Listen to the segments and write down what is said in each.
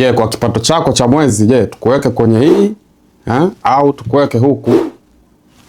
Je, kwa kipato chako cha mwezi, je, tukuweke kwenye hii au tukuweke huku?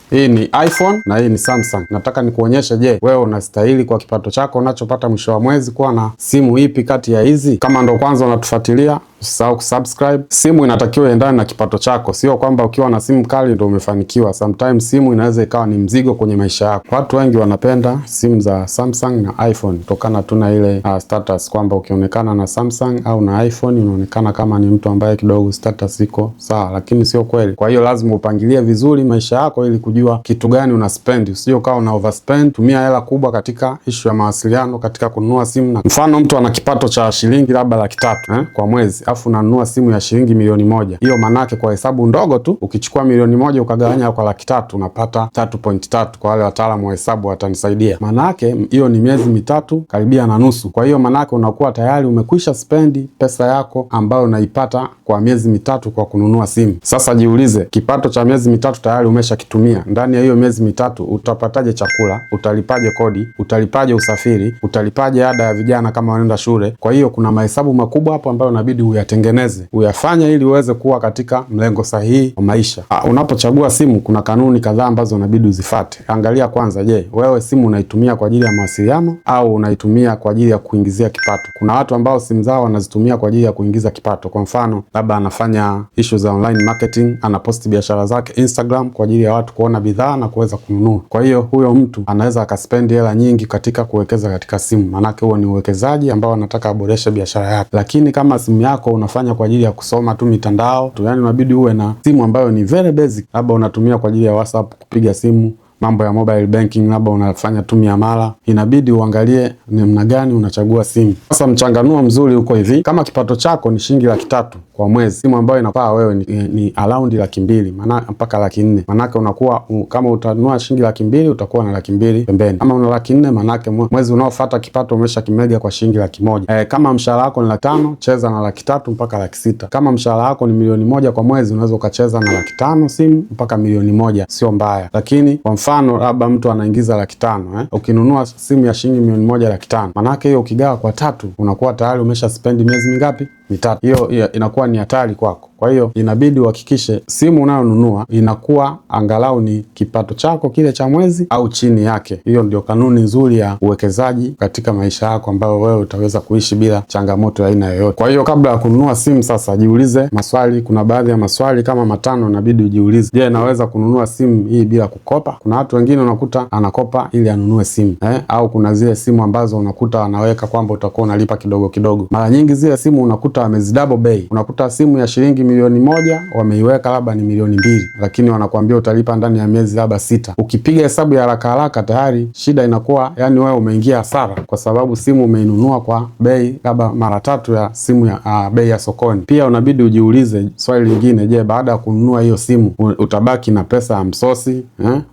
Hii ni iPhone na hii ni Samsung. Nataka nikuonyeshe, je, wewe unastahili kwa kipato chako unachopata mwisho wa mwezi kuwa na simu ipi kati ya hizi? Kama ndo kwanza unatufuatilia, usisahau kusubscribe. Simu inatakiwa iendane na kipato chako, sio kwamba ukiwa na simu kali ndio umefanikiwa. Sometimes simu inaweza ikawa ni mzigo kwenye maisha yako. Watu wengi wanapenda simu za Samsung na iPhone kutokana tu na ile status kwamba ukionekana na Samsung au na iPhone unaonekana kama ni mtu ambaye kidogo status iko sawa, lakini sio kweli. Kwa hiyo lazima upangilie vizuri maisha yako ili kujua kitu gani una spend. Usije ukawa una overspend. Tumia hela kubwa katika issue ya mawasiliano, katika kununua simu. Na mfano mtu ana kipato cha shilingi labda 300,000 kwa mwezi, afu unanunua simu ya shilingi milioni 1. Hiyo manake kwa hesabu ndogo tu, ukichukua milioni 1 ukagawanya kwa 300,000 unapata 3.3. Kwa wale wataalamu wa hesabu watanisaidia. Manake hiyo ni miezi mitatu karibia na nusu. Kwa hiyo manake unakuwa tayari umekwisha spendi pesa yako ambayo unaipata kwa miezi mitatu kwa kununua simu. Sasa jiulize, kipato cha miezi mitatu tayari umeshakitumia. Ndani ya hiyo miezi mitatu utapataje chakula? Utalipaje kodi? Utalipaje usafiri? Utalipaje ada ya vijana kama wanaenda shule? Kwa hiyo kuna mahesabu makubwa hapo ambayo inabidi uyatengeneze, uyafanye ili uweze kuwa katika mlengo sahihi wa maisha. Unapochagua simu kuna kanuni kadhaa ambazo inabidi uzifuate. Angalia kwanza, je, wewe simu unaitumia kwa ajili ya mawasiliano au unaitumia kwa ajili ya kuingizia kipato? Kuna watu ambao simu zao wanazitumia kwa ajili ya kuingiza kipato. Kwa mfano, labda anafanya issue za online marketing, anaposti biashara zake Instagram kwa ajili ya watu kuona bidhaa na kuweza kununua. Kwa hiyo huyo mtu anaweza akaspendi hela nyingi katika kuwekeza katika simu, manake huo ni uwekezaji ambao anataka aboreshe biashara yake. Lakini kama simu yako unafanya kwa ajili ya kusoma tu mitandao tu, yani unabidi uwe na simu ambayo ni very basic, labda unatumia kwa ajili ya WhatsApp, kupiga simu, mambo ya mobile banking, labda unafanya tu miamala, inabidi uangalie namna gani unachagua simu. Sasa mchanganuo mzuri uko hivi: kama kipato chako ni shilingi 300,000 kwa mwezi, simu ambayo inafaa wewe ni around 200,000 mpaka 400,000. Manake unakuwa kama utanunua shilingi 200,000 utakuwa na 200,000 pembeni. Kama una 400,000 manake mwezi unaofuata kipato umeshakimega kwa shilingi 100,000. Kama mshahara wako ni 500,000, cheza na 300,000 mpaka 600,000. Kama mshahara wako ni milioni 1 kwa mwezi, unaweza ukacheza na 500,000 simu mpaka milioni 1, sio mbaya. Lakini kwa mfano labda mtu anaingiza 500,000, ukinunua simu ya shilingi milioni 1 500,000, manake hiyo ukigawa kwa 3 unakuwa tayari umesha spend miezi mingapi? Mitatu. Hiyo inakuwa ni hatari kwako. Kwa hiyo inabidi uhakikishe simu unayonunua inakuwa angalau ni kipato chako kile cha mwezi au chini yake. Hiyo ndio kanuni nzuri ya uwekezaji katika maisha yako ambayo wewe utaweza kuishi bila changamoto ya aina yoyote. Kwa hiyo kabla ya kununua simu sasa jiulize maswali. Kuna baadhi ya maswali kama 5 inabidi ujiulize. Je, naweza kununua simu hii bila kukopa? Kuna watu wengine unakuta anakopa ili anunue simu. Au kuna zile simu ambazo unakuta anaweka kwamba utakuwa unalipa kidogo kidogo. Mara nyingi zile simu unakuta wamezidouble bei. Unakuta simu ya shilingi milioni 1 wameiweka labda ni milioni 2, lakini wanakuambia utalipa ndani ya miezi labda 6. Ukipiga hesabu ya haraka haraka tayari shida inakuwa, yani wewe umeingia hasara kwa sababu simu umeinunua kwa bei labda mara 3 ya simu ya bei ya sokoni. Pia unabidi ujiulize swali lingine, je, baada ya kununua hiyo simu utabaki na pesa ya msosi,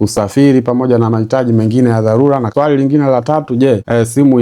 usafiri pamoja na mahitaji mengine ya dharura? Na swali lingine la 3, je, simu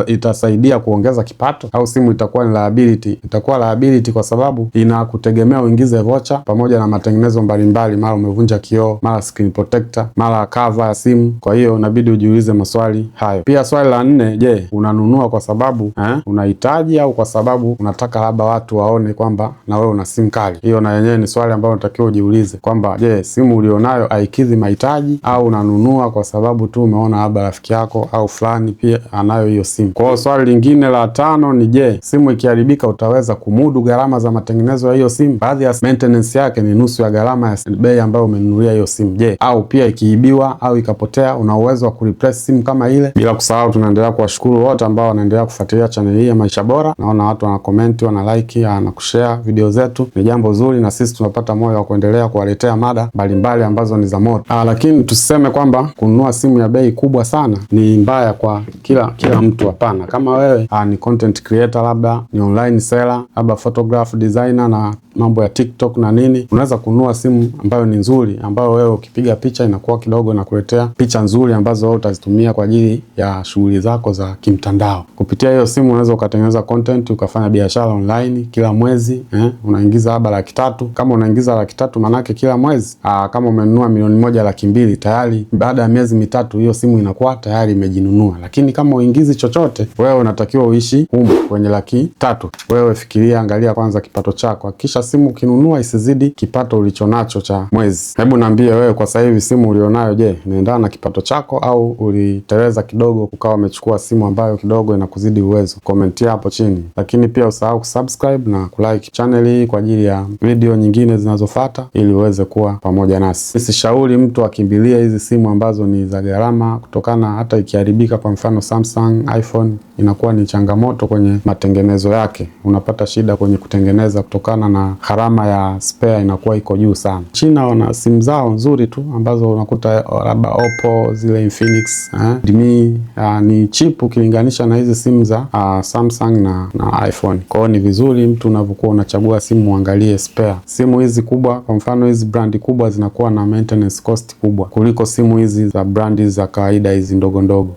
itasaidia kuongeza kipato au simu itakuwa ni liability? Itakuwa liability kwa sababu inakutegemea uingize vocha pamoja na matengenezo mbalimbali, mara umevunja kioo, mara screen protector, mara cover ya simu. Kwa hiyo unabidi ujiulize maswali hayo. Pia swali la 4, je, unanunua kwa sababu unahitaji au kwa sababu unataka labda watu waone kwamba na wewe una simu kali? Hiyo na yenyewe ni swali ambalo unatakiwa ujiulize kwamba je, simu ulionayo haikidhi mahitaji au unanunua kwa sababu tu umeona labda rafiki yako au fulani pia anayo hiyo simu. Kwa hiyo swali lingine la 5 ni je, simu ikiharibika utaweza kumudu gharama za matengenezo ya hiyo simu? Baadhi ya maintenance yake ni nusu ya gharama ya bei ambayo umenunulia hiyo simu. Je, au pia ikiibiwa au ikapotea una uwezo wa kureplace simu kama ile? Bila kusahau tunaendelea kuwashukuru wote ambao wanaendelea kufuatilia channel hii ya Maisha Bora. Naona watu wana comment, wana like, na kushare video zetu. Ni jambo zuri na sisi tunapata moyo wa kuendelea kuwaletea mada mbalimbali ambazo ni za moto. Lakini tusiseme kwamba kununua simu ya bei kubwa sana ni mbaya kwa kila mtu. Hapana. Kama wewe ni content creator, labda ni online seller, labda photograph designer na mambo ya TikTok na nini, unaweza kununua simu ambayo ni nzuri, ambayo wewe ukipiga picha inakuwa kidogo na kuletea picha nzuri ambazo wewe utazitumia kwa ajili ya shughuli zako za kimtandao. Kupitia hiyo simu unaweza ukatengeneza content, ukafanya biashara online kila mwezi, unaingiza labda 300,000. Kama unaingiza 300,000 manake kila mwezi, kama umenunua 1,200,000 tayari baada ya miezi mitatu hiyo simu inakuwa tayari imejinunua. Lakini kama uingizi chochote, wewe unatakiwa uishi humo kwenye 300,000. Wewe fikiria, angalia kwanza kipato chako. Hakikisha simu ukinunua isizidi kipato ulichonacho cha mwezi. Hebu niambie wewe kwa sasa hivi simu ulionayo, je, inaendana na kipato chako au uliteleza kidogo ukawa umechukua simu ambayo kidogo inakuzidi uwezo? Komentia hapo chini. Lakini pia usahau kusubscribe na kulike channel hii kwa ajili ya video nyingine zinazofuata ili uweze kuwa pamoja nasi. Sishauri mtu akimbilie hizi simu ambazo ni za gharama, kutokana hata ikiharibika, kwa mfano Samsung, iPhone, inakuwa ni changamoto kwenye matengenezo yake. Unapata shida kwenye kutengeneza kutokana na gharama ya spare inakuwa iko juu sana. China wana simu zao nzuri tu ambazo unakuta labda Oppo, zile Infinix, Redmi, ni cheap ukilinganisha na hizi simu za Samsung na iPhone. Kwa hiyo ni vizuri mtu unapokuwa unachagua simu uangalie spare. Simu hizi kubwa, kwa mfano hizi brandi kubwa, zinakuwa na maintenance cost kubwa kuliko simu hizi za brandi za kawaida hizi ndogo ndogo.